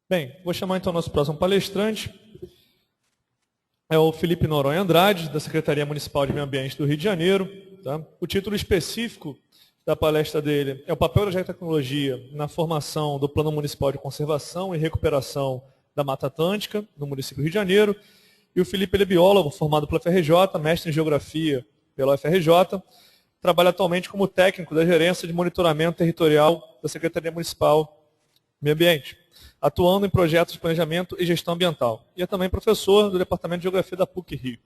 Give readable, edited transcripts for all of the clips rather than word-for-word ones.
Bem, vou chamar então o nosso próximo palestrante. É o Felipe Noronha Andrade, da Secretaria Municipal de Meio Ambiente do Rio de Janeiro. Tá? O título específico da palestra dele é o papel da geotecnologia na formação do Plano Municipal de Conservação e Recuperação da Mata Atlântica, no município do Rio de Janeiro. E o Felipe ele é biólogo, formado pela FRJ, mestre em Geografia pela UFRJ, trabalha atualmente como técnico da Gerência de Monitoramento Territorial da Secretaria Municipal de Meio Ambiente, atuando em projetos de planejamento e gestão ambiental. E é também professor do Departamento de Geografia da PUC-Rio.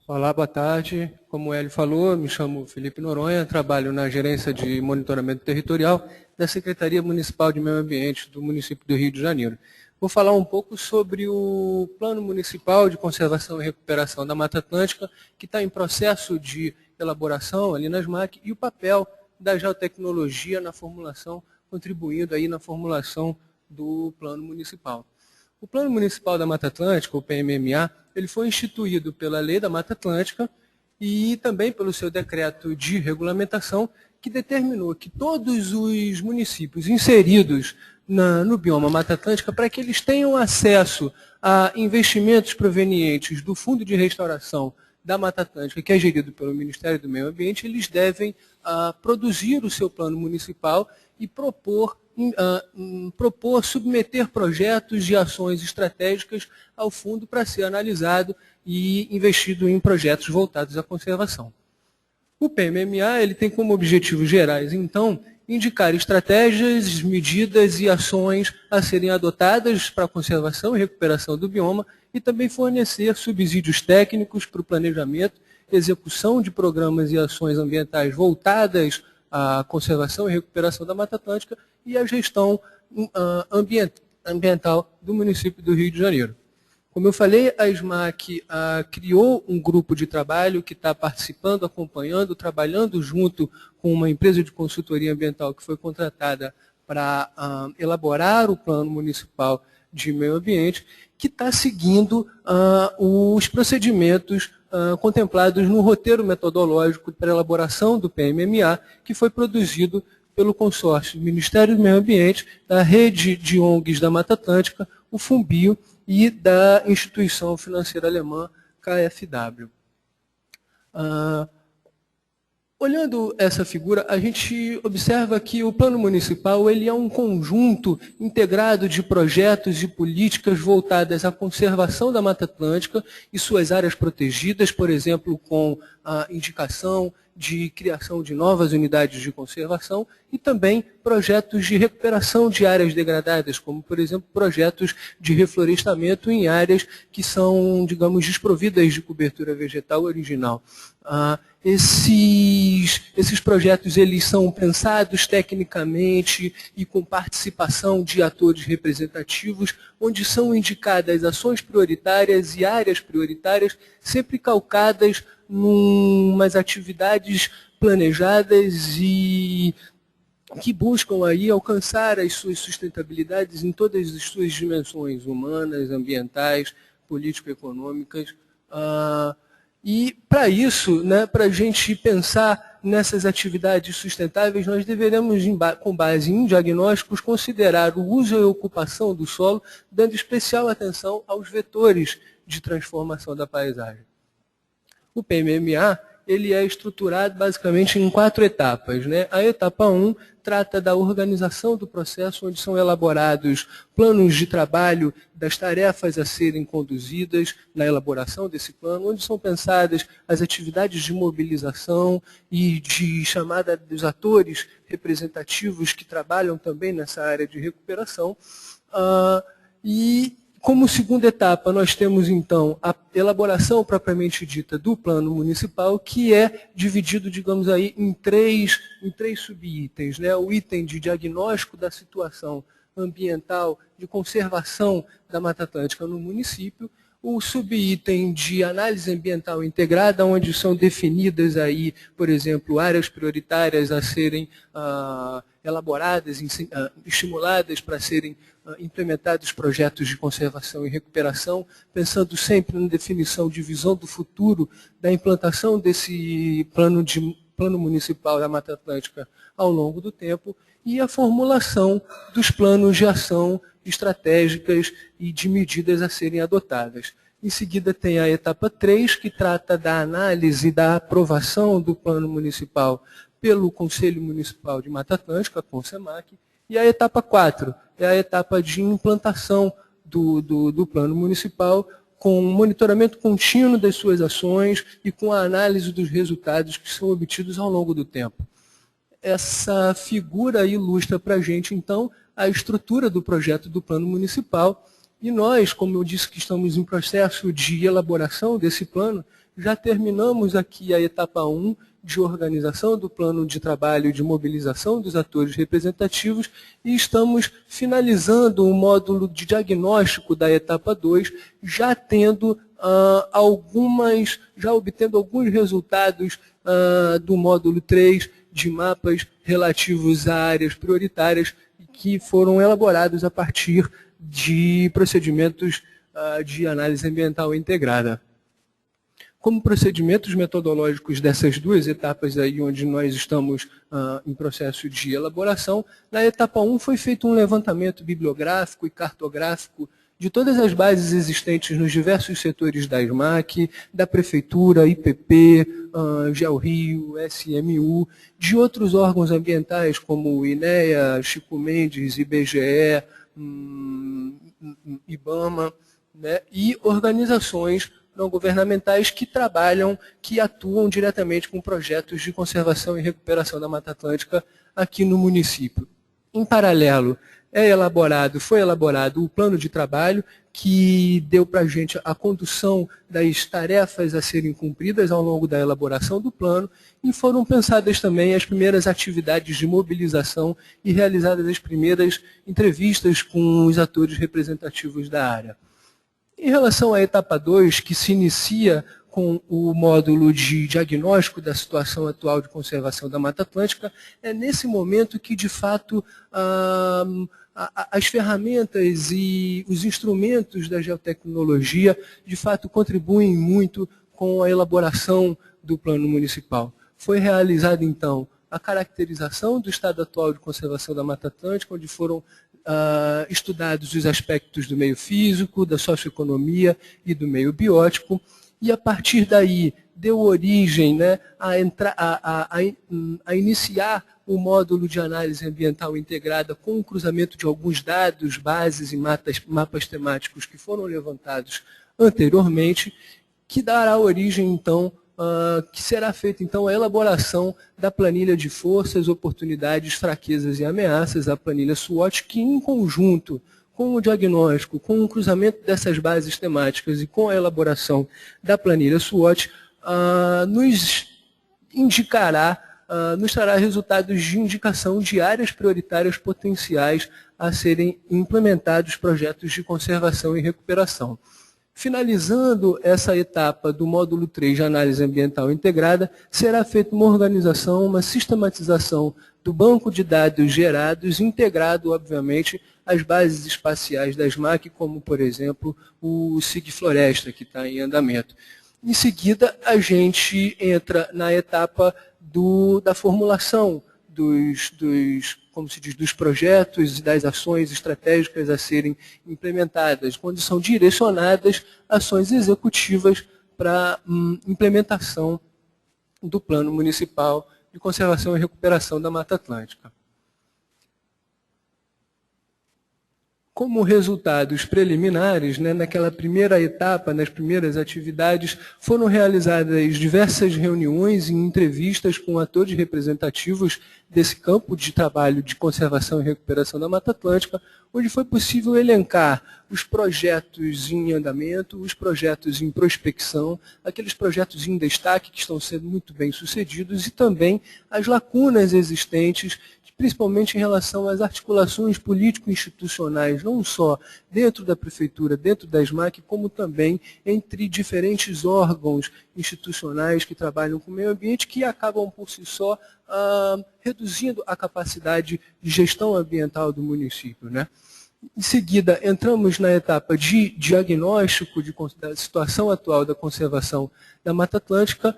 Olá, boa tarde. Como o Hélio falou, me chamo Felipe Noronha, trabalho na Gerência de Monitoramento Territorial da Secretaria Municipal de Meio Ambiente do município do Rio de Janeiro. Vou falar um pouco sobre o Plano Municipal de Conservação e Recuperação da Mata Atlântica, que está em processo de elaboração ali na SMAC, e o papel da geotecnologia na formulação, contribuindo aí na formulação do Plano Municipal. O Plano Municipal da Mata Atlântica, o PMMA, ele foi instituído pela Lei da Mata Atlântica e também pelo seu decreto de regulamentação, que determinou que todos os municípios inseridos no bioma Mata Atlântica, para que eles tenham acesso a investimentos provenientes do Fundo de Restauração da Mata Atlântica, que é gerido pelo Ministério do Meio Ambiente, eles devem produzir o seu plano municipal e propor, submeter projetos de ações estratégicas ao fundo para ser analisado e investido em projetos voltados à conservação. O PMMA ele tem como objetivos gerais, então, indicar estratégias, medidas e ações a serem adotadas para a conservação e recuperação do bioma e também fornecer subsídios técnicos para o planejamento, execução de programas e ações ambientais voltadas à conservação e recuperação da Mata Atlântica e à gestão ambiental do município do Rio de Janeiro. Como eu falei, a SMAC criou um grupo de trabalho que está participando, acompanhando, trabalhando junto com uma empresa de consultoria ambiental que foi contratada para elaborar o Plano Municipal de Meio Ambiente, que está seguindo os procedimentos contemplados no roteiro metodológico para elaboração do PMMA, que foi produzido pelo consórcio Ministério do Meio Ambiente, da Rede de ONGs da Mata Atlântica, o FUNBio, e da instituição financeira alemã KfW. Olhando essa figura, a gente observa que o Plano Municipal ele é um conjunto integrado de projetos e políticas voltadas à conservação da Mata Atlântica e suas áreas protegidas, por exemplo, com a indicação de criação de novas unidades de conservação e também projetos de recuperação de áreas degradadas, como, por exemplo, projetos de reflorestamento em áreas que são, digamos, desprovidas de cobertura vegetal original. Esses projetos eles são pensados tecnicamente e com participação de atores representativos, onde são indicadas ações prioritárias e áreas prioritárias, sempre calcadas umas atividades planejadas e que buscam aí alcançar as suas sustentabilidades em todas as suas dimensões, humanas, ambientais, político-econômicas. E para isso, para a gente pensar nessas atividades sustentáveis, nós deveremos, com base em diagnósticos, considerar o uso e a ocupação do solo, dando especial atenção aos vetores de transformação da paisagem. O PMMA ele é estruturado basicamente em 4 etapas. A etapa 1 trata da organização do processo, onde são elaborados planos de trabalho das tarefas a serem conduzidas na elaboração desse plano, onde são pensadas as atividades de mobilização e de chamada dos atores representativos que trabalham também nessa área de recuperação. Como segunda etapa, nós temos, então, a elaboração propriamente dita do plano municipal, que é dividido, digamos aí, em três subitens. O item de diagnóstico da situação ambiental, de conservação da Mata Atlântica no município, o subitem de análise ambiental integrada, onde são definidas aí, por exemplo, áreas prioritárias a serem elaboradas, estimuladas para serem implementados projetos de conservação e recuperação, pensando sempre na definição de visão do futuro da implantação desse plano municipal da Mata Atlântica ao longo do tempo, e a formulação dos planos de ação estratégicas e de medidas a serem adotadas. Em seguida tem a etapa 3, que trata da análise da aprovação do plano municipal pelo Conselho Municipal de Mata Atlântica, CONSEMAC, e a etapa 4 é a etapa de implantação do plano municipal, com monitoramento contínuo das suas ações e com a análise dos resultados que são obtidos ao longo do tempo. Essa figura ilustra para a gente, então, a estrutura do projeto do plano municipal, e nós, como eu disse que estamos em processo de elaboração desse plano, já terminamos aqui a etapa 1 de organização do plano de trabalho e de mobilização dos atores representativos e estamos finalizando o módulo de diagnóstico da etapa 2, já obtendo alguns resultados do módulo 3 de mapas relativos a áreas prioritárias que foram elaborados a partir de procedimentos de análise ambiental integrada. Como procedimentos metodológicos dessas duas etapas aí onde nós estamos em processo de elaboração, na etapa 1 foi feito um levantamento bibliográfico e cartográfico de todas as bases existentes nos diversos setores da SMAC, da Prefeitura, IPP, GeoRio, SMU, de outros órgãos ambientais como o INEA, Chico Mendes, IBGE, IBAMA, né, e organizações não governamentais que atuam diretamente com projetos de conservação e recuperação da Mata Atlântica aqui no município. Em paralelo, foi elaborado o plano de trabalho que deu para a gente a condução das tarefas a serem cumpridas ao longo da elaboração do plano e foram pensadas também as primeiras atividades de mobilização e realizadas as primeiras entrevistas com os atores representativos da área. Em relação à etapa 2, que se inicia com o módulo de diagnóstico da situação atual de conservação da Mata Atlântica, é nesse momento que, de fato, as ferramentas e os instrumentos da geotecnologia, de fato, contribuem muito com a elaboração do plano municipal. Foi realizada, então, a caracterização do estado atual de conservação da Mata Atlântica, onde foram estudados os aspectos do meio físico, da socioeconomia e do meio biótico, e a partir daí deu origem, né, a iniciar o módulo de análise ambiental integrada com o cruzamento de alguns dados, bases e mapas temáticos que foram levantados anteriormente, que dará origem, então, que será feita, então, a elaboração da planilha de forças, oportunidades, fraquezas e ameaças, a planilha SWOT, que em conjunto com o diagnóstico, com o cruzamento dessas bases temáticas e com a elaboração da planilha SWOT, nos trará resultados de indicação de áreas prioritárias potenciais a serem implementados projetos de conservação e recuperação. Finalizando essa etapa do módulo 3 de análise ambiental integrada, será feita uma organização, uma sistematização do banco de dados gerados, integrado, obviamente, às bases espaciais da SMAC, como, por exemplo, o SIG Floresta, que está em andamento. Em seguida, a gente entra na etapa da formulação dos projetos e das ações estratégicas a serem implementadas, quando são direcionadas ações executivas para implementação do Plano Municipal de Conservação e Recuperação da Mata Atlântica. Como resultados preliminares, né, naquela primeira etapa, nas primeiras atividades, foram realizadas diversas reuniões e entrevistas com atores representativos desse campo de trabalho de conservação e recuperação da Mata Atlântica, onde foi possível elencar os projetos em andamento, os projetos em prospecção, aqueles projetos em destaque que estão sendo muito bem sucedidos e também as lacunas existentes, principalmente em relação às articulações político-institucionais, não só dentro da Prefeitura, dentro da SMAC, como também entre diferentes órgãos institucionais que trabalham com o meio ambiente, que acabam por si só reduzindo a capacidade de gestão ambiental do município, né? Em seguida, entramos na etapa de diagnóstico da situação atual da conservação da Mata Atlântica,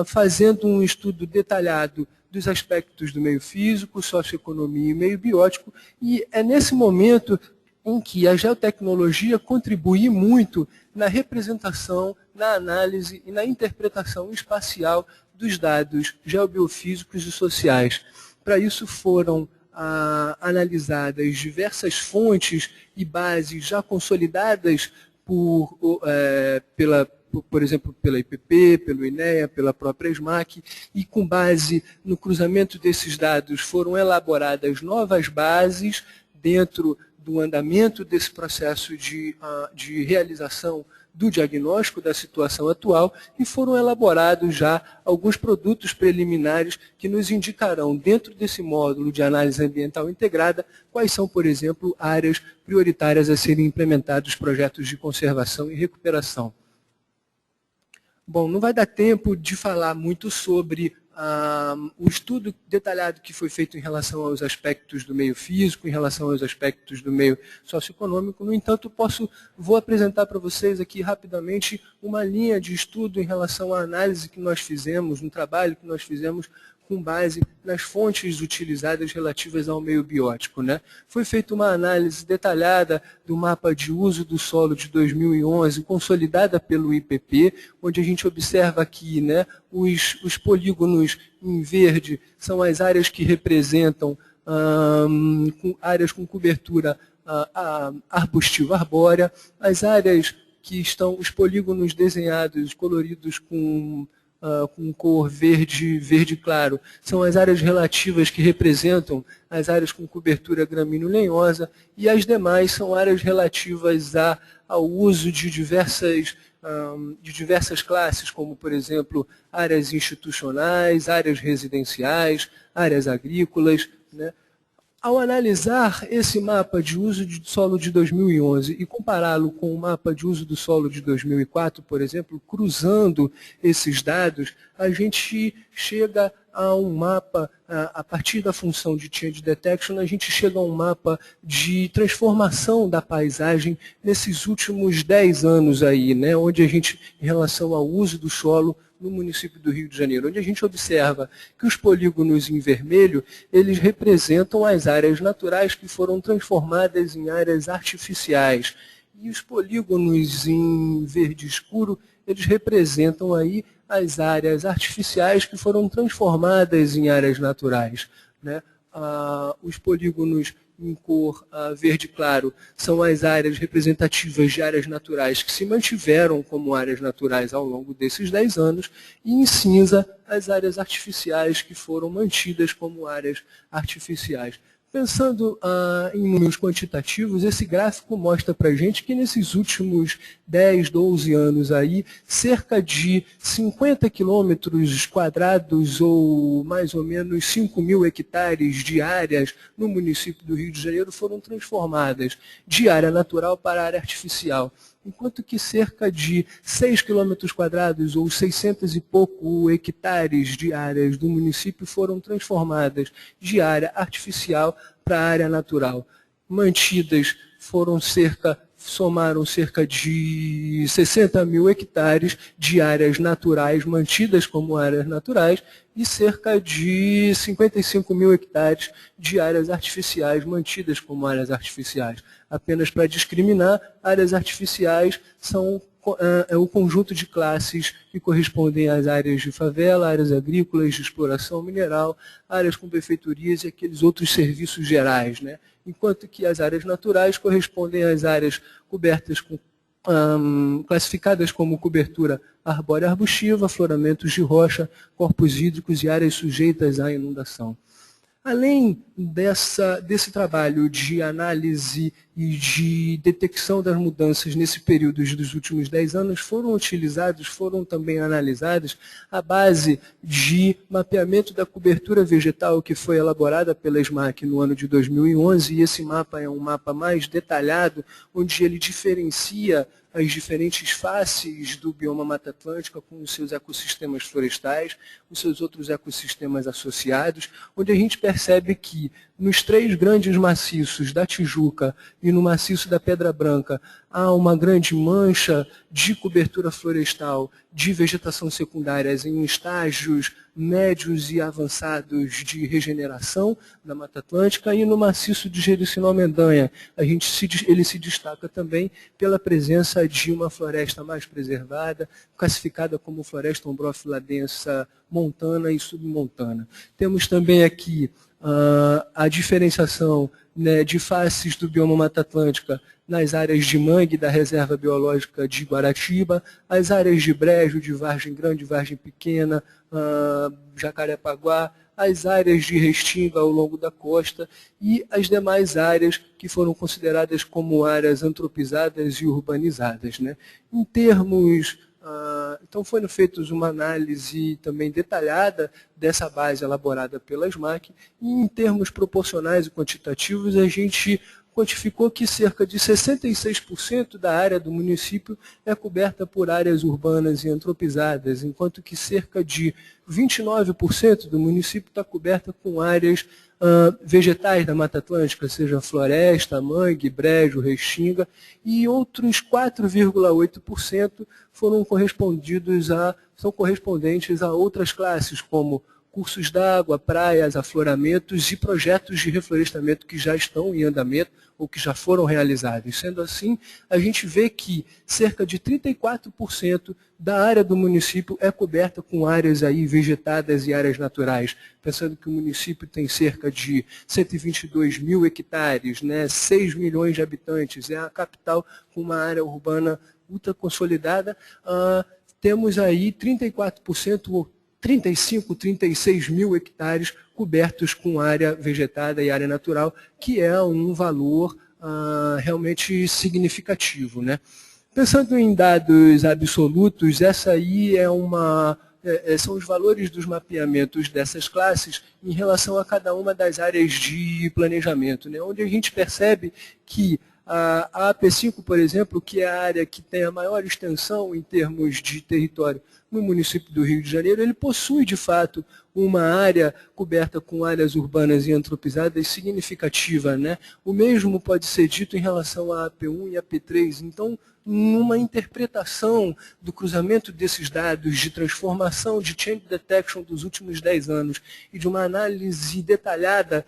fazendo um estudo detalhado dos aspectos do meio físico, socioeconomia e meio biótico, e é nesse momento em que a geotecnologia contribui muito na representação, na análise e na interpretação espacial dos dados geobiofísicos e sociais. Para isso foram analisadas diversas fontes e bases já consolidadas por exemplo, pela IPP, pelo INEA, pela própria SMAC, e com base no cruzamento desses dados foram elaboradas novas bases dentro do andamento desse processo de realização do diagnóstico da situação atual e foram elaborados já alguns produtos preliminares que nos indicarão, dentro desse módulo de análise ambiental integrada, quais são, por exemplo, áreas prioritárias a serem implementados projetos de conservação e recuperação. Bom, não vai dar tempo de falar muito sobre o estudo detalhado que foi feito em relação aos aspectos do meio físico, em relação aos aspectos do meio socioeconômico. No entanto, vou apresentar para vocês aqui rapidamente uma linha de estudo em relação à análise que nós fizemos, um trabalho que nós fizemos com base nas fontes utilizadas relativas ao meio biótico, né? Foi feita uma análise detalhada do mapa de uso do solo de 2011, consolidada pelo IPP, onde a gente observa aqui, né, os polígonos em verde são as áreas que representam áreas com cobertura arbustiva arbórea, as áreas que estão, os polígonos desenhados, coloridos com cor verde claro, são as áreas relativas que representam as áreas com cobertura gramíneo-lenhosa, e as demais são áreas relativas ao uso de diversas classes, como, por exemplo, áreas institucionais, áreas residenciais, áreas agrícolas, né? Ao analisar esse mapa de uso de solo de 2011 e compará-lo com o mapa de uso do solo de 2004, por exemplo, cruzando esses dados, a gente chega a um mapa, a partir da função de Change Detection, a gente chega a um mapa de transformação da paisagem nesses últimos 10 anos aí, né, onde a gente, em relação ao uso do solo, no município do Rio de Janeiro, onde a gente observa que os polígonos em vermelho, eles representam as áreas naturais que foram transformadas em áreas artificiais. E os polígonos em verde escuro, eles representam aí as áreas artificiais que foram transformadas em áreas naturais, né? Os polígonos em cor verde claro são as áreas representativas de áreas naturais que se mantiveram como áreas naturais ao longo desses 10 anos, e em cinza as áreas artificiais que foram mantidas como áreas artificiais. Pensando em números quantitativos, esse gráfico mostra para a gente que nesses últimos 10, 12 anos aí, cerca de 50 quilômetros quadrados ou mais ou menos 5.000 hectares de áreas no município do Rio de Janeiro foram transformadas de área natural para área artificial, enquanto que cerca de 6 quilômetros quadrados ou 600 e pouco hectares de áreas do município foram transformadas de área artificial para área natural. Mantidas somaram cerca de 60.000 hectares de áreas naturais mantidas como áreas naturais e cerca de 55.000 hectares de áreas artificiais mantidas como áreas artificiais. Apenas para discriminar, áreas artificiais são o conjunto de classes que correspondem às áreas de favela, áreas agrícolas, de exploração mineral, áreas com prefeitorias e aqueles outros serviços gerais, né? Enquanto que as áreas naturais correspondem às áreas cobertas com classificadas como cobertura arbórea arbustiva, afloramentos de rocha, corpos hídricos e áreas sujeitas à inundação. Além desse trabalho de análise e de detecção das mudanças nesse período dos últimos 10 anos, foram também analisadas a base de mapeamento da cobertura vegetal que foi elaborada pela SMAC no ano de 2011, e esse mapa é um mapa mais detalhado, onde ele diferencia as diferentes faces do bioma Mata Atlântica com os seus ecossistemas florestais, os seus outros ecossistemas associados, onde a gente percebe que nos 3 grandes maciços da Tijuca e no maciço da Pedra Branca há uma grande mancha de cobertura florestal de vegetação secundárias em estágios médios e avançados de regeneração da Mata Atlântica, e no maciço de Jericinó-Mendanha ele se destaca também pela presença de uma floresta mais preservada, classificada como floresta ombrófila densa montana e submontana. Temos também aqui a diferenciação, né, de faces do bioma Mata Atlântica nas áreas de mangue da Reserva Biológica de Guaratiba, as áreas de brejo, de vargem grande, vargem pequena, Jacarepaguá, as áreas de restinga ao longo da costa e as demais áreas que foram consideradas como áreas antropizadas e urbanizadas, né? Em termos... então foram feitas uma análise também detalhada dessa base elaborada pela SMAC, e em termos proporcionais e quantitativos a gente quantificou que cerca de 66% da área do município é coberta por áreas urbanas e antropizadas, enquanto que cerca de 29% do município está coberta com áreas vegetais da Mata Atlântica, seja floresta, mangue, brejo, restinga, e outros 4,8% são correspondentes a outras classes, como cursos d'água, praias, afloramentos e projetos de reflorestamento que já estão em andamento ou que já foram realizados. Sendo assim, a gente vê que cerca de 34% da área do município é coberta com áreas aí vegetadas e áreas naturais. Pensando que o município tem cerca de 122 mil hectares, né, 6 milhões de habitantes, é a capital com uma área urbana ultra consolidada, temos aí 34% ou 35, 36 mil hectares cobertos com área vegetada e área natural, que é um valor realmente significativo, né? Pensando em dados absolutos, essa aí são os valores dos mapeamentos dessas classes em relação a cada uma das áreas de planejamento, né? Onde a gente percebe que a AP5, por exemplo, que é a área que tem a maior extensão em termos de território no município do Rio de Janeiro, ele possui, de fato, uma área coberta com áreas urbanas e antropizadas significativa, né? O mesmo pode ser dito em relação à AP1 e AP3. Então, numa interpretação do cruzamento desses dados, de transformação de change detection dos últimos 10 anos e de uma análise detalhada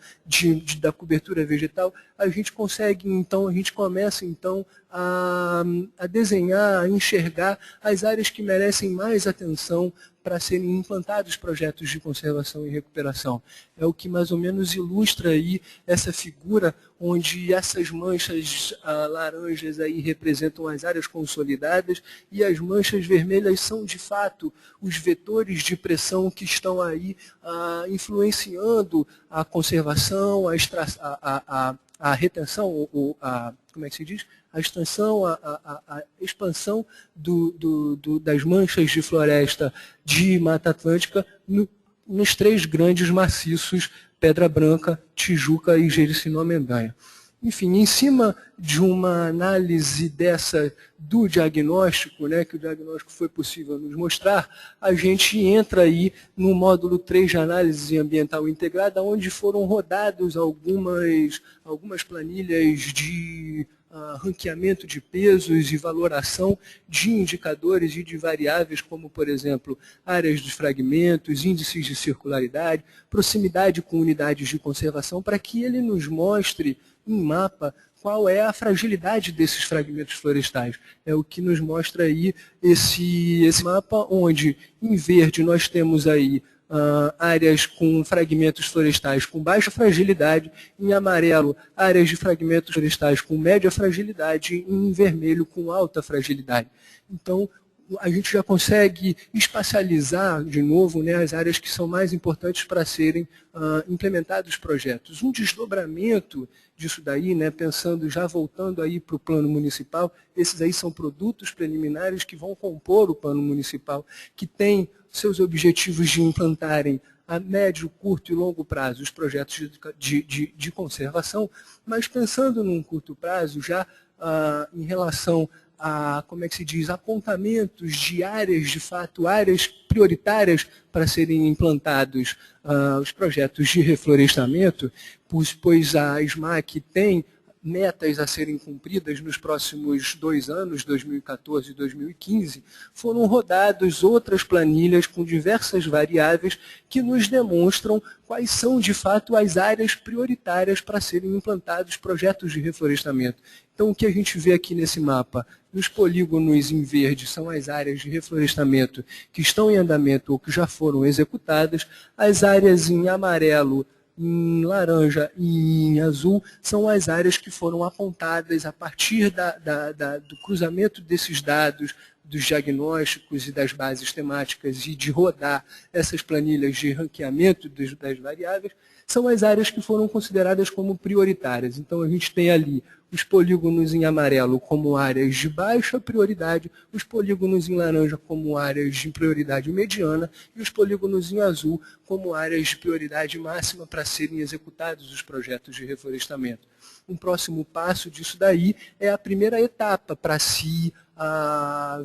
da cobertura vegetal, a gente começa então a desenhar, a enxergar as áreas que merecem mais atenção para serem implantados projetos de conservação e recuperação. É o que mais ou menos ilustra aí essa figura onde essas manchas laranjas aí representam as áreas consolidadas e as manchas vermelhas são, de fato, os vetores de pressão que estão aí influenciando a conservação, a retenção, como é que se diz? A extensão, a expansão das manchas de floresta de Mata Atlântica nos 3 grandes maciços, Pedra Branca, Tijuca e Jericinó-Mendanha. Enfim, em cima de uma análise do diagnóstico, né, que o diagnóstico foi possível nos mostrar, a gente entra aí no módulo 3 de análise ambiental integrada, onde foram rodados algumas planilhas de ranqueamento de pesos e valoração de indicadores e de variáveis, como, por exemplo, áreas de fragmentos, índices de circularidade, proximidade com unidades de conservação, para que ele nos mostre em mapa qual é a fragilidade desses fragmentos florestais. É o que nos mostra aí esse mapa, onde em verde nós temos aí áreas com fragmentos florestais com baixa fragilidade, em amarelo áreas de fragmentos florestais com média fragilidade e em vermelho com alta fragilidade. Então, a gente já consegue espacializar, de novo, né, as áreas que são mais importantes para serem implementados projetos. Um desdobramento disso daí, né, voltando aí para o plano municipal, esses aí são produtos preliminares que vão compor o plano municipal, que tem seus objetivos de implantarem a médio, curto e longo prazo os projetos de conservação, mas pensando num curto prazo, já em relação como é que se diz, apontamentos de áreas, de fato, áreas prioritárias para serem implantados os projetos de reflorestamento, pois a SMAC tem metas a serem cumpridas nos próximos 2 anos, 2014 e 2015, foram rodadas outras planilhas com diversas variáveis que nos demonstram quais são, de fato, as áreas prioritárias para serem implantados projetos de reflorestamento. Então, o que a gente vê aqui nesse mapa, nos polígonos em verde, são as áreas de reflorestamento que estão em andamento ou que já foram executadas, as áreas em amarelo, em laranja e em azul são as áreas que foram apontadas a partir do cruzamento desses dados, dos diagnósticos e das bases temáticas e de rodar essas planilhas de ranqueamento das variáveis, são as áreas que foram consideradas como prioritárias. Então, a gente tem ali os polígonos em amarelo como áreas de baixa prioridade, os polígonos em laranja como áreas de prioridade mediana e os polígonos em azul como áreas de prioridade máxima para serem executados os projetos de reflorestamento. Um próximo passo disso daí é a primeira etapa para se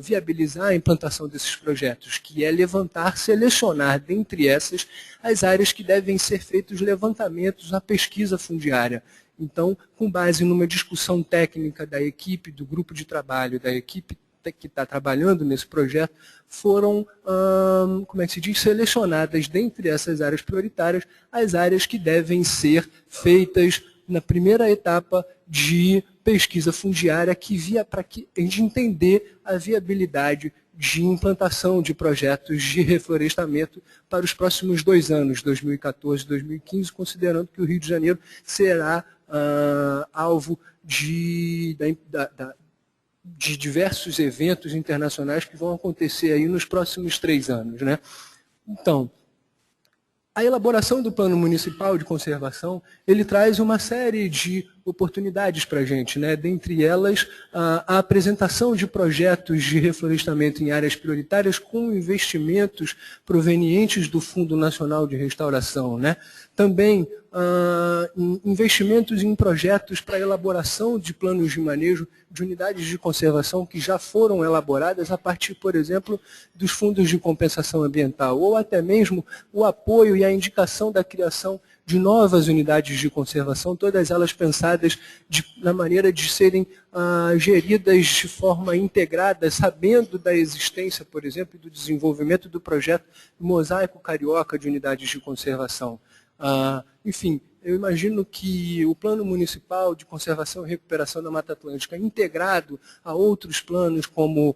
viabilizar a implantação desses projetos, que é levantar, selecionar dentre essas as áreas que devem ser feitos levantamentos à pesquisa fundiária. Então, com base numa discussão técnica da equipe, do grupo de trabalho, da equipe que está trabalhando nesse projeto, foram, como é que se diz, selecionadas dentre essas áreas prioritárias as áreas que devem ser feitas na primeira etapa de pesquisa fundiária para a gente entender a viabilidade de implantação de projetos de reflorestamento para os próximos 2 anos, 2014 e 2015, considerando que o Rio de Janeiro será alvo de diversos eventos internacionais que vão acontecer aí nos próximos 3 anos, né? Então, a elaboração do Plano Municipal de Conservação, ele traz uma série de oportunidades para a gente, né? Dentre elas, a apresentação de projetos de reflorestamento em áreas prioritárias com investimentos provenientes do Fundo Nacional de Restauração, né? Também investimentos em projetos para elaboração de planos de manejo de unidades de conservação que já foram elaboradas a partir, por exemplo, dos fundos de compensação ambiental, ou até mesmo o apoio e a indicação da criação de novas unidades de conservação, todas elas pensadas na maneira de serem geridas de forma integrada, sabendo da existência, por exemplo, do desenvolvimento do projeto Mosaico Carioca de Unidades de Conservação. Enfim, eu imagino que o Plano Municipal de Conservação e Recuperação da Mata Atlântica, integrado a outros planos, como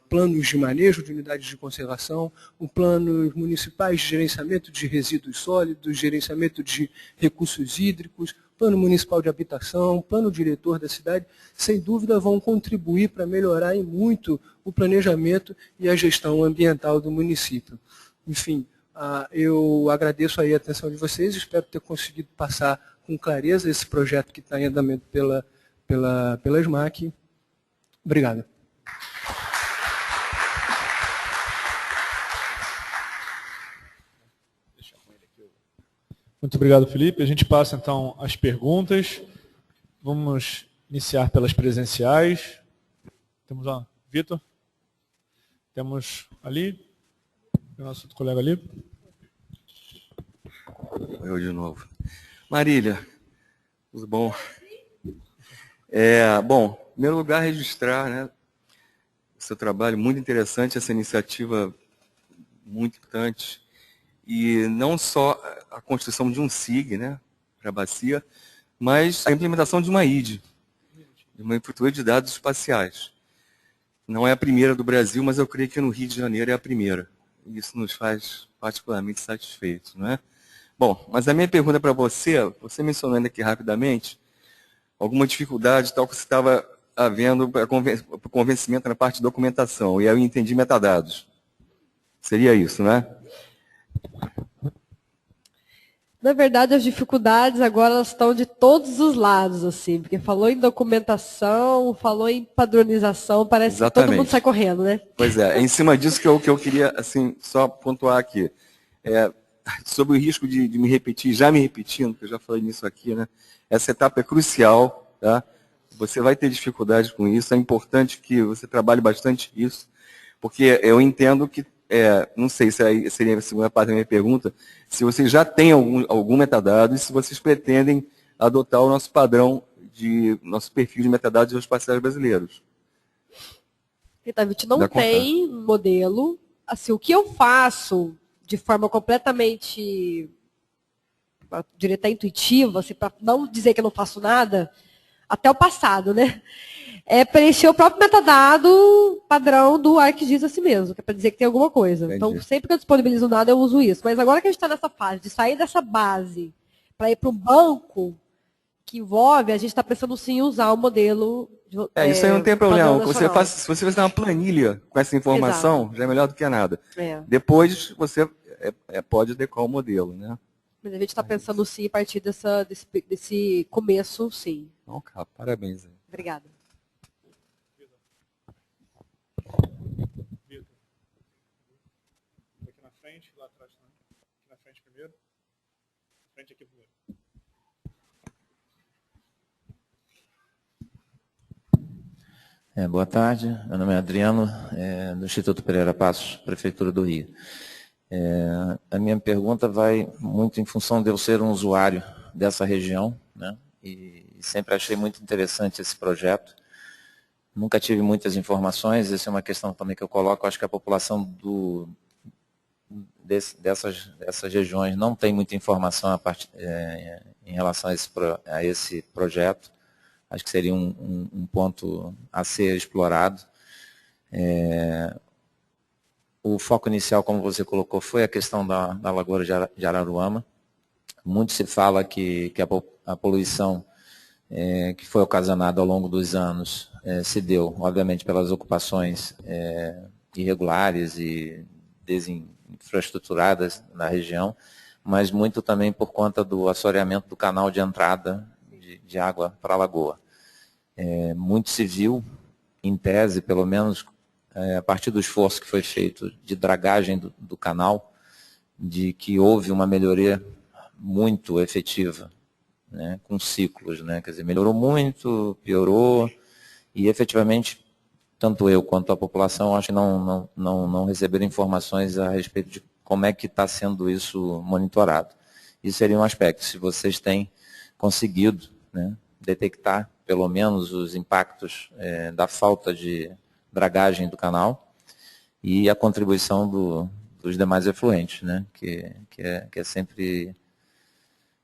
planos de manejo de unidades de conservação, o planos municipais de gerenciamento de resíduos sólidos, gerenciamento de recursos hídricos, plano municipal de habitação, plano diretor da cidade, sem dúvida vão contribuir para melhorar e muito o planejamento e a gestão ambiental do município. Enfim, eu agradeço aí a atenção de vocês, espero ter conseguido passar com clareza esse projeto que está em andamento pela SMAC. Obrigado. Muito obrigado, Felipe. A gente passa, então, às perguntas. Vamos iniciar pelas presenciais. Temos, Vitor. Temos ali. O nosso outro colega ali. Eu de novo. Marília, tudo bom? Bom, em primeiro lugar, registrar, né, o seu trabalho muito interessante, essa iniciativa muito importante. E não só a construção de um SIG, né, para a bacia, mas a implementação de uma IDE, de uma infraestrutura de dados espaciais. Não é a primeira do Brasil, mas eu creio que no Rio de Janeiro é a primeira. Isso nos faz particularmente satisfeitos, não é? Bom, mas a minha pergunta para você mencionando aqui rapidamente, alguma dificuldade tal que você estava havendo para convencimento na parte de documentação, e aí eu entendi metadados. Seria isso, não é? Na verdade, as dificuldades agora elas estão de todos os lados, assim, porque falou em documentação, falou em padronização, parece Exatamente. Que todo mundo sai correndo, né? Pois é em cima disso que eu queria, assim, só pontuar aqui. Sobre o risco de me repetir, já me repetindo, que eu já falei nisso aqui, né? Essa etapa é crucial, tá? Você vai ter dificuldade com isso, é importante que você trabalhe bastante isso, porque eu entendo que não sei se aí seria a segunda parte da minha pergunta, se vocês já têm algum metadado e se vocês pretendem adotar o nosso padrão de nosso perfil de metadados geoespaciais brasileiros. Então, a gente não tem modelo. Assim, o que eu faço de forma completamente, eu diria até intuitiva, assim, para não dizer que eu não faço nada, até o passado, né? É preencher o próprio metadado padrão do ArcGIS assim mesmo, que é para dizer que tem alguma coisa. Entendi. Então, sempre que eu disponibilizo nada, eu uso isso. Mas agora que a gente está nessa fase de sair dessa base para ir para um banco que envolve, a gente está pensando sim em usar o modelo. Isso aí não tem problema. padrão nacional. Se você fizer uma planilha com essa informação, já é melhor do que nada. É. Depois você pode adequar o modelo, né? Mas a gente está pensando sim a partir desse começo, sim. Não, cara, parabéns. Obrigada. Aqui na frente, lá atrás também. Aqui na frente primeiro. Na frente aqui primeiro. Boa tarde, meu nome é Adriano, do Instituto Pereira Passos, Prefeitura do Rio. A minha pergunta vai muito em função de eu ser um usuário dessa região, né? E sempre achei muito interessante esse projeto. Nunca tive muitas informações, essa é uma questão também que eu coloco, acho que a população dessas regiões não tem muita informação em relação a esse projeto. Acho que seria um ponto a ser explorado. O foco inicial, como você colocou, foi a questão da Lagoa de Araruama. Muito se fala que a poluição que foi ocasionada ao longo dos anos se deu, obviamente, pelas ocupações irregulares e desinfraestruturadas na região, mas muito também por conta do assoreamento do canal de entrada de água para a lagoa. Muito se viu, em tese, pelo menos, a partir do esforço que foi feito de dragagem do canal, de que houve uma melhoria muito efetiva, né, com ciclos, né, quer dizer, melhorou muito, piorou, e efetivamente, tanto eu quanto a população, acho que não receberam informações a respeito de como é que está sendo isso monitorado. Isso seria um aspecto, se vocês têm conseguido, né, detectar pelo menos os impactos da falta de dragagem do canal e a contribuição dos demais efluentes, né, que é sempre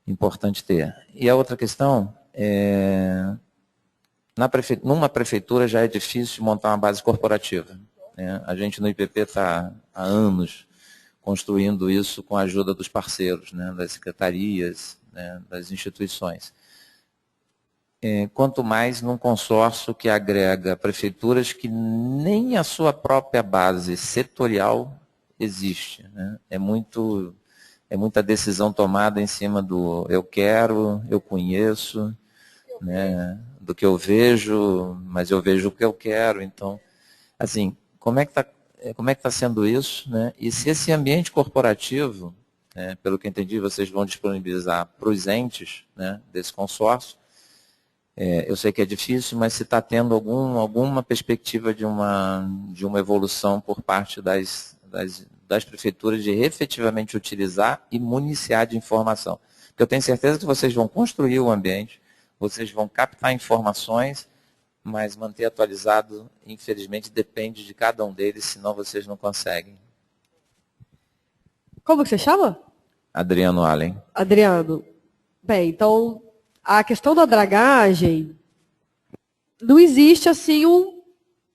importante ter. E a outra questão, numa prefeitura já é difícil montar uma base corporativa, né? A gente no IPP está há anos construindo isso com a ajuda dos parceiros, né, das secretarias, né, das instituições. Quanto mais num consórcio que agrega prefeituras que nem a sua própria base setorial existe, né? É muita decisão tomada em cima do eu quero, eu conheço, né, do que eu vejo, mas eu vejo o que eu quero. Então, assim, como é que está sendo isso, né? E se esse ambiente corporativo, né, pelo que eu entendi, vocês vão disponibilizar para os entes, né, desse consórcio. Eu sei que é difícil, mas se está tendo alguma perspectiva de uma evolução por parte das prefeituras de efetivamente utilizar e municiar de informação. Porque eu tenho certeza que vocês vão construir o ambiente, vocês vão captar informações, mas manter atualizado, infelizmente, depende de cada um deles, senão vocês não conseguem. Como que você chama? Adriano Allen. Adriano. Bem, então, a questão da dragagem, não existe assim um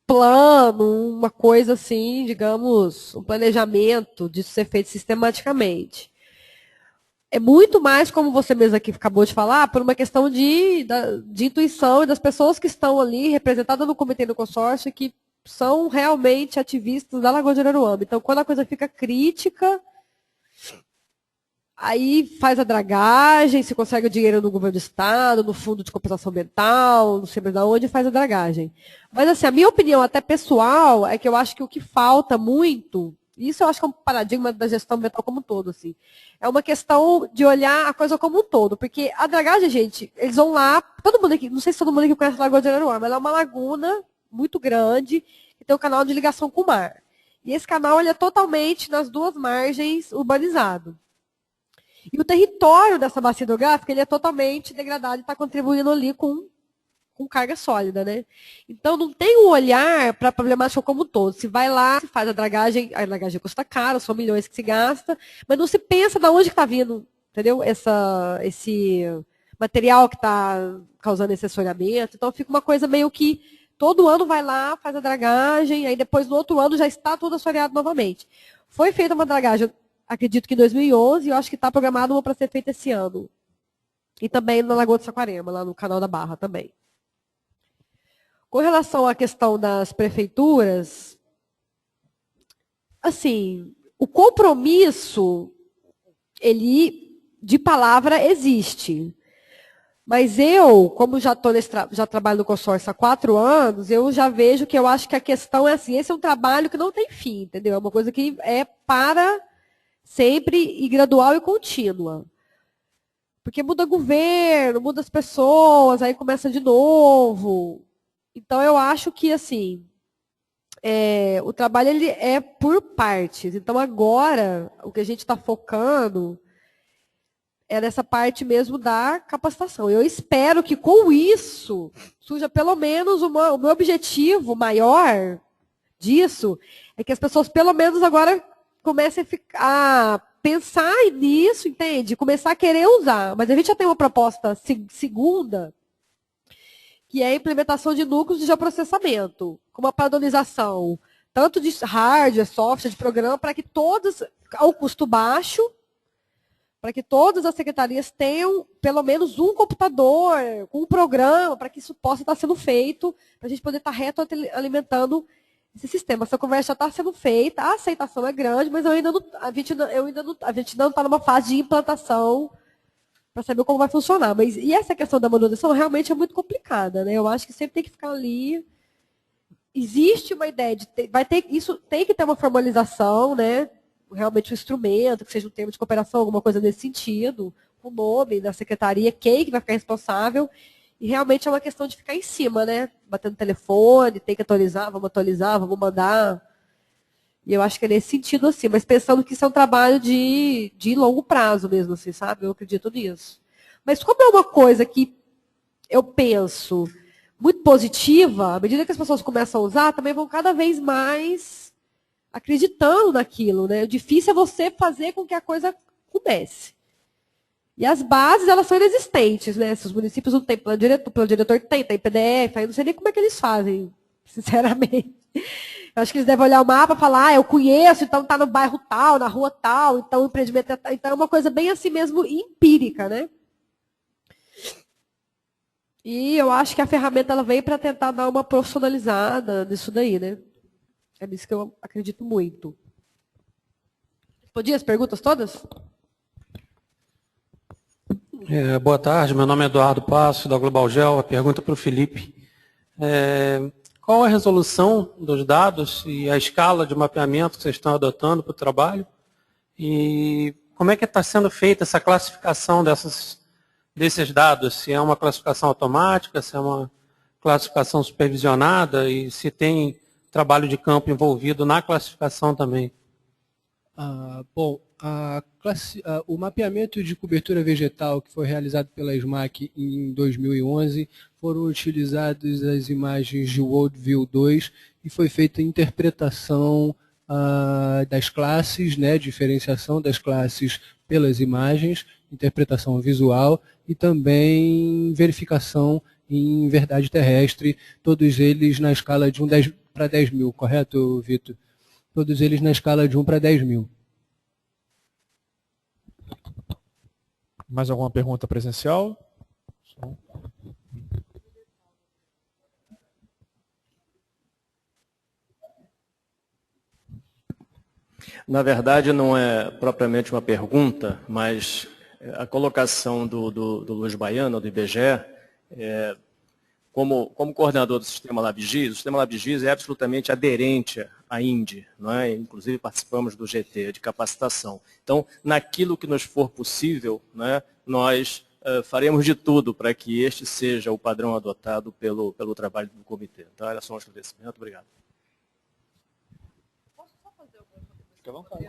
plano, uma coisa assim, digamos, um planejamento disso ser feito sistematicamente. É muito mais, como você mesmo aqui acabou de falar, por uma questão de intuição e das pessoas que estão ali representadas no comitê do consórcio que são realmente ativistas da Lagoa de Araruama. Então, quando a coisa fica crítica, aí faz a dragagem, se consegue o dinheiro no governo do estado, no fundo de compensação ambiental, não sei mais de onde, faz a dragagem. Mas assim, a minha opinião até pessoal é que eu acho que o que falta muito, isso eu acho que é um paradigma da gestão ambiental como um todo, assim, é uma questão de olhar a coisa como um todo, porque a dragagem, gente, eles vão lá, todo mundo aqui, não sei se todo mundo aqui conhece a Lagoa de Araruama, mas ela é uma laguna muito grande, que tem um canal de ligação com o mar. E esse canal ele é totalmente nas duas margens urbanizado. E o território dessa bacia hidrográfica ele é totalmente degradado e está contribuindo ali com com carga sólida, né? Então, não tem um olhar para a problemática como um todo. Se vai lá, se faz a dragagem custa caro, são milhões que se gasta, mas não se pensa de onde está vindo, entendeu? Esse material que está causando esse assoreamento. Então, fica uma coisa meio que todo ano vai lá, faz a dragagem, aí depois no outro ano já está tudo assoreado novamente. Foi feita uma dragagem, acredito que em 2011, e eu acho que está programada uma para ser feita esse ano. E também na Lagoa do Saquarema, lá no Canal da Barra também. Com relação à questão das prefeituras, assim, o compromisso, ele, de palavra, existe. Mas eu, como já trabalho no consórcio há 4 anos, eu já vejo que eu acho que a questão é assim, esse é um trabalho que não tem fim, entendeu? É uma coisa que é para sempre e gradual e contínua. Porque muda governo, muda as pessoas, aí começa de novo. Então, eu acho que, assim, o trabalho ele é por partes. Então, agora, o que a gente está focando é nessa parte mesmo da capacitação. Eu espero que, com isso, surja pelo menos o meu objetivo maior disso, é que as pessoas, pelo menos agora, comecem a pensar nisso, entende? Começar a querer usar. Mas a gente já tem uma proposta segunda, que é a implementação de núcleos de geoprocessamento, com uma padronização, tanto de hardware, software, de programa, para que todos, ao custo baixo, para que todas as secretarias tenham pelo menos um computador, com um programa, para que isso possa estar sendo feito, para a gente poder estar retroalimentando esse sistema. Essa conversa já está sendo feita, a aceitação é grande, mas a gente não está numa fase de implantação para saber como vai funcionar. Mas, e essa questão da manutenção realmente é muito complicada, né? Eu acho que sempre tem que ficar ali. Existe uma ideia de isso tem que ter uma formalização, né? Realmente um instrumento, que seja um termo de cooperação, alguma coisa nesse sentido, o nome da secretaria, quem que vai ficar responsável. E realmente é uma questão de ficar em cima, né? Batendo telefone, tem que atualizar, vamos mandar. E eu acho que é nesse sentido, assim, mas pensando que isso é um trabalho de longo prazo mesmo, assim, sabe? Eu acredito nisso. Mas como é uma coisa que eu penso muito positiva, à medida que as pessoas começam a usar, também vão cada vez mais acreditando naquilo, né? O difícil é você fazer com que a coisa comece. E as bases, elas são inexistentes, né? Se os municípios não têm plano diretor tem PDF, aí eu não sei nem como é que eles fazem, sinceramente. Eu acho que eles devem olhar o mapa e falar, eu conheço, então está no bairro tal, na rua tal, então o empreendimento é tal. Então é uma coisa bem assim mesmo empírica, né? E eu acho que a ferramenta ela veio para tentar dar uma profissionalizada nisso daí, né? É nisso que eu acredito muito. Respondi as perguntas todas? Boa tarde, meu nome é Eduardo Passo, da Global Gel. A pergunta para o Felipe. Qual a resolução dos dados e a escala de mapeamento que vocês estão adotando para o trabalho? E como é que está sendo feita essa classificação desses dados? Se é uma classificação automática, se é uma classificação supervisionada e se tem trabalho de campo envolvido na classificação também? Bom, o mapeamento de cobertura vegetal que foi realizado pela SMAC em 2011 foram utilizadas as imagens de WorldView 2 e foi feita a interpretação das classes, né, diferenciação das classes pelas imagens, interpretação visual e também verificação em verdade terrestre, todos eles na escala de 1 para 10 mil, correto, Vitor? Todos eles na escala de 1 para 10 mil. Mais alguma pergunta presencial? Na verdade, não é propriamente uma pergunta, mas a colocação do Luiz Baiano, do IBGE, como coordenador do Sistema LabGIS, o Sistema LabGIS é absolutamente aderente à INDE, não é? Inclusive participamos do GT de capacitação. Então, naquilo que nos for possível, né, nós faremos de tudo para que este seja o padrão adotado pelo trabalho do comitê. Então, era só um esclarecimento. Obrigado. Fica à vontade.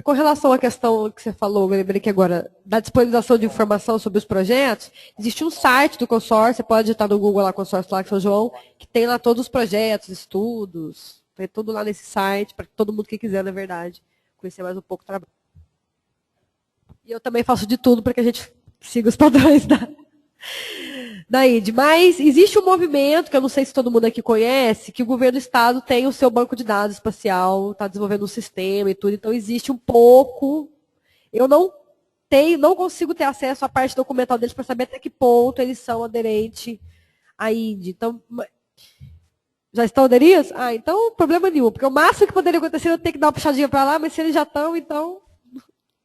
Com relação à questão que você falou, eu lembrei que agora, da disponibilização de informação sobre os projetos, existe um site do consórcio, você pode digitar no Google lá, consórcio lá São João, que tem lá todos os projetos, estudos, tem tudo lá nesse site, para todo mundo que quiser, na verdade, conhecer mais um pouco o trabalho. E eu também faço de tudo para que a gente siga os padrões da INDE. Mas existe um movimento, que eu não sei se todo mundo aqui conhece, que o governo do estado tem o seu banco de dados espacial, está desenvolvendo um sistema e tudo, então existe um pouco. Eu não consigo ter acesso à parte documental deles para saber até que ponto eles são aderentes à INDE. Então, já estão aderidos? Então, problema nenhum, porque o máximo que poderia acontecer é eu ter que dar uma puxadinha para lá, mas se eles já estão, então,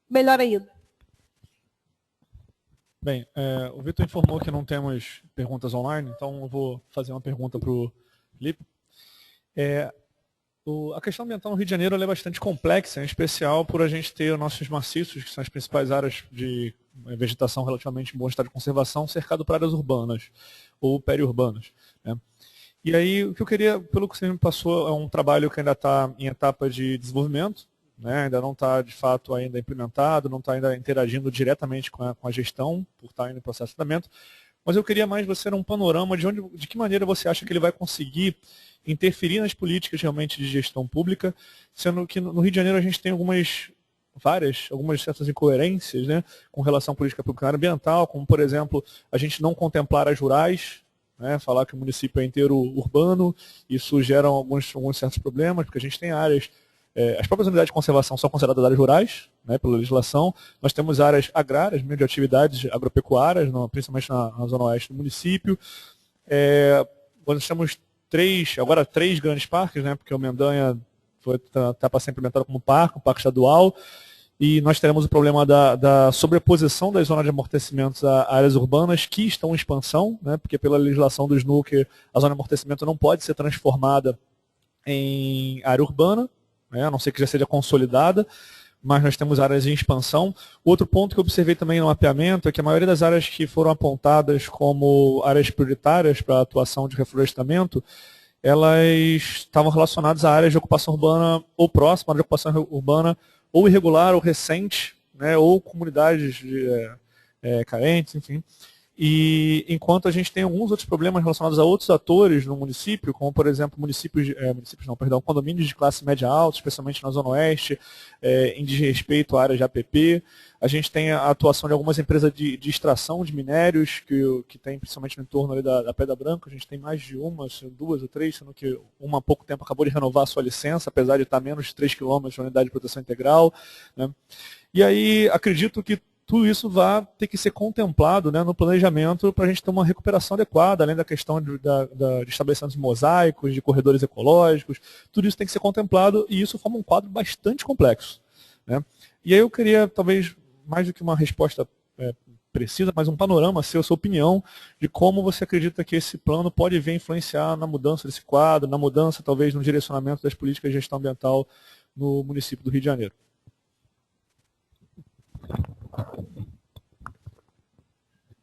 melhor ainda. Bem, o Vitor informou que não temos perguntas online, então eu vou fazer uma pergunta para o Felipe. A questão ambiental no Rio de Janeiro é bastante complexa, em especial por a gente ter nossos maciços, que são as principais áreas de vegetação relativamente em bom estado de conservação, cercado por áreas urbanas ou periurbanas, né? E aí, o que eu queria, pelo que você me passou, é um trabalho que ainda está em etapa de desenvolvimento, né, ainda não está, de fato, ainda implementado, não está ainda interagindo diretamente com a gestão, por estar ainda em processo de andamento, mas eu queria mais você um panorama de que maneira você acha que ele vai conseguir interferir nas políticas realmente de gestão pública, sendo que no Rio de Janeiro a gente tem algumas certas incoerências, né, com relação à política pública na área ambiental, como, por exemplo, a gente não contemplar as rurais, né, falar que o município é inteiro urbano, isso gera alguns certos problemas, porque a gente tem áreas. As próprias unidades de conservação são consideradas áreas rurais, né, pela legislação. Nós temos áreas agrárias, meio de atividades agropecuárias, principalmente na zona oeste do município. Nós temos agora três grandes parques, né, porque o Mendanha está para ser implementado como um parque estadual, e nós teremos o problema da sobreposição das zonas de amortecimentos a áreas urbanas que estão em expansão, né, porque pela legislação do SNUC a zona de amortecimento não pode ser transformada em área urbana, a não ser que já seja consolidada, mas nós temos áreas em expansão. Outro ponto que eu observei também no mapeamento é que a maioria das áreas que foram apontadas como áreas prioritárias para a atuação de reflorestamento, elas estavam relacionadas a áreas de ocupação urbana ou próxima, de ocupação urbana ou irregular ou recente, né, ou comunidades carentes, enfim. E enquanto a gente tem alguns outros problemas relacionados a outros atores no município, como, por exemplo, condomínios de classe média alta, especialmente na Zona Oeste, em desrespeito à área de APP. A gente tem a atuação de algumas empresas de extração de minérios, que tem principalmente no entorno ali da Pedra Branca. A gente tem mais de duas ou três, sendo que uma há pouco tempo acabou de renovar a sua licença, apesar de estar a menos de 3 quilômetros de unidade de proteção integral, né? E aí, acredito que tudo isso vai ter que ser contemplado, né, no planejamento para a gente ter uma recuperação adequada, além da questão de estabelecimentos mosaicos, de corredores ecológicos. Tudo isso tem que ser contemplado e isso forma um quadro bastante complexo, né? E aí eu queria, talvez, mais do que uma resposta precisa, mas um panorama, a sua opinião de como você acredita que esse plano pode vir a influenciar na mudança desse quadro, na mudança, talvez, no direcionamento das políticas de gestão ambiental no município do Rio de Janeiro.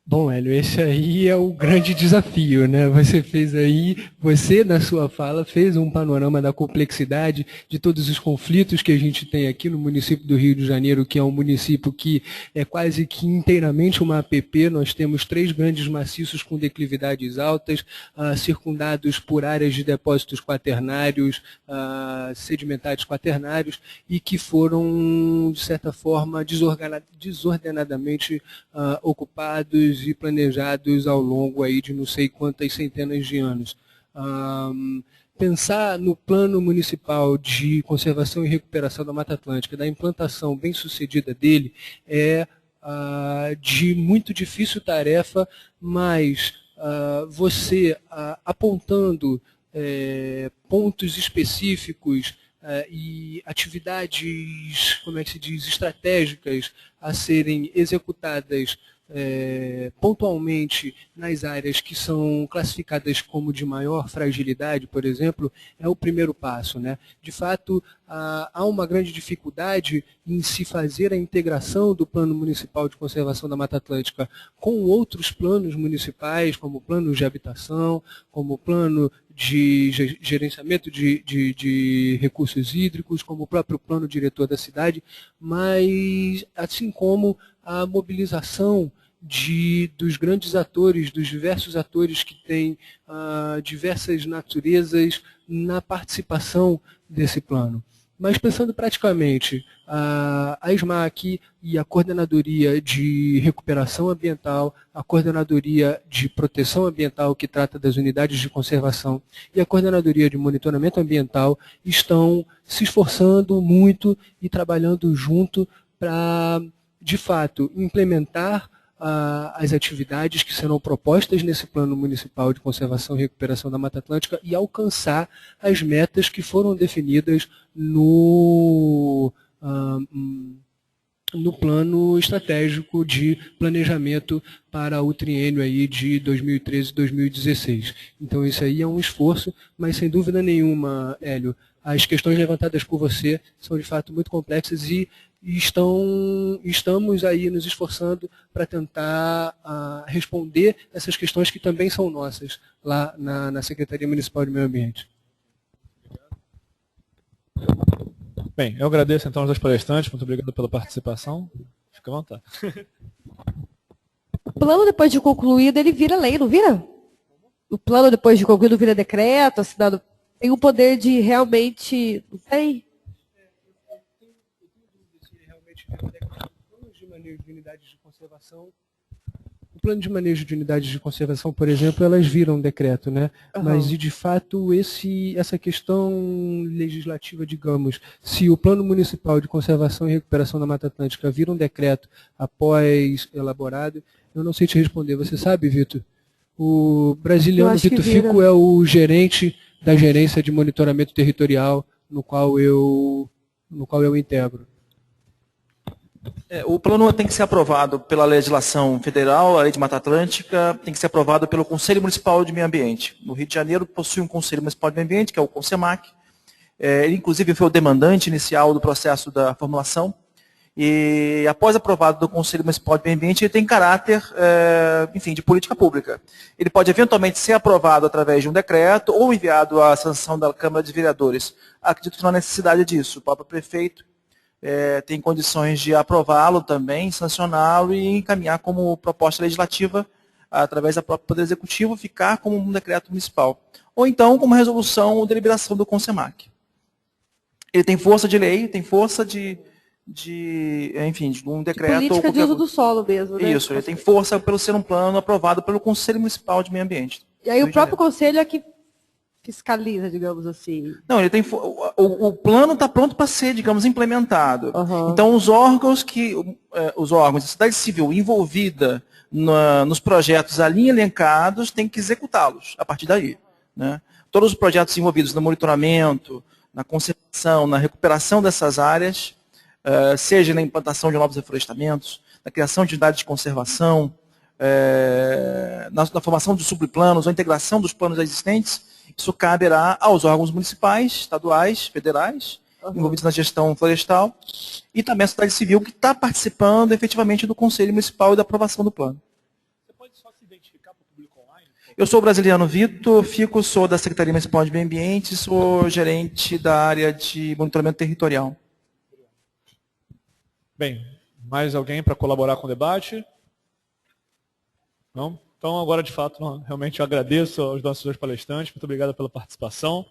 Bom, Hélio, esse aí é o grande desafio, né? Você na sua fala fez um panorama da complexidade de todos os conflitos que a gente tem aqui no município do Rio de Janeiro, que é um município que é quase que inteiramente uma APP. Nós temos 3 grandes maciços com declividades altas, circundados por áreas de depósitos quaternários, sedimentares quaternários, e que foram, de certa forma, desordenadamente ocupados e planejados ao longo aí de não sei quantas centenas de anos. Pensar no plano municipal de conservação e recuperação da Mata Atlântica, da implantação bem-sucedida dele, é de muito difícil tarefa, mas você apontando pontos específicos e atividades, como é que se diz, estratégicas a serem executadas pontualmente nas áreas que são classificadas como de maior fragilidade, por exemplo, é o primeiro passo, né? De fato, há uma grande dificuldade em se fazer a integração do Plano Municipal de Conservação da Mata Atlântica com outros planos municipais, como planos de habitação, como plano de gerenciamento de recursos hídricos, como o próprio plano diretor da cidade, mas assim como a mobilização dos grandes atores, dos diversos atores que têm diversas naturezas na participação desse plano. Mas pensando praticamente, a SMAC e a Coordenadoria de Recuperação Ambiental, a Coordenadoria de Proteção Ambiental, que trata das unidades de conservação, e a Coordenadoria de Monitoramento Ambiental estão se esforçando muito e trabalhando junto para, de fato, implementar as atividades que serão propostas nesse Plano Municipal de Conservação e Recuperação da Mata Atlântica e alcançar as metas que foram definidas no Plano Estratégico de Planejamento para o triênio aí de 2013 e 2016. Então, isso aí é um esforço, mas sem dúvida nenhuma, Hélio, as questões levantadas por você são de fato muito complexas e estamos aí nos esforçando para tentar responder essas questões que também são nossas lá na Secretaria Municipal de Meio Ambiente. Bem, eu agradeço então aos dois palestrantes, muito obrigado pela participação. Fica à vontade. O plano, depois de concluído, ele vira lei, não vira? O plano, depois de concluído, vira decreto, assinado. Tem o poder de realmente... Não tem? O plano de manejo de unidades de conservação, por exemplo, elas viram decreto, né? Uhum. Mas, de fato, essa questão legislativa, digamos, se o Plano Municipal de Conservação e Recuperação da Mata Atlântica vira um decreto após elaborado, eu não sei te responder. Você sabe, Vitor? O brasiliano Vitor Fico é o gerente da gerência de monitoramento territorial no qual eu integro. O plano tem que ser aprovado pela legislação federal, a Lei de Mata Atlântica, tem que ser aprovado pelo Conselho Municipal de Meio Ambiente. No Rio de Janeiro possui um Conselho Municipal de Meio Ambiente, que é o CONSEMAC. Ele, inclusive, foi o demandante inicial do processo da formulação. E, após aprovado do Conselho Municipal de Meio Ambiente, ele tem caráter, enfim, de política pública. Ele pode, eventualmente, ser aprovado através de um decreto ou enviado à sanção da Câmara de Vereadores. Acredito que não há necessidade disso. O próprio prefeito tem condições de aprová-lo também, sancioná-lo e encaminhar como proposta legislativa, através da própria Poder Executivo, ficar como um decreto municipal. Ou então, como resolução ou deliberação do CONSEMAC. Ele tem força de lei, tem força enfim, de um decreto. Política de uso do solo mesmo, né? Isso, ele tem força pelo ser um plano aprovado pelo Conselho Municipal de Meio Ambiente. E aí o próprio Conselho é que fiscaliza, digamos assim. Não, ele tem o plano está pronto para ser, digamos, implementado. Uhum. Então, os órgãos da sociedade civil envolvida nos projetos ali elencados têm que executá-los a partir daí, né? Todos os projetos envolvidos no monitoramento, na conservação, na recuperação dessas áreas, seja na implantação de novos reflorestamentos, na criação de unidades de conservação, na formação de subplanos, ou integração dos planos existentes, isso caberá aos órgãos municipais, estaduais, federais, envolvidos na gestão florestal, e também a sociedade civil que está participando efetivamente do Conselho Municipal e da aprovação do plano. Você pode só se identificar para o público online? Eu sou o brasiliano Vitor Fico, sou da Secretaria Municipal de Meio Ambiente, sou gerente da área de monitoramento territorial. Bem, mais alguém para colaborar com o debate? Não? Então, agora, de fato, realmente eu agradeço aos nossos dois palestrantes. Muito obrigado pela participação.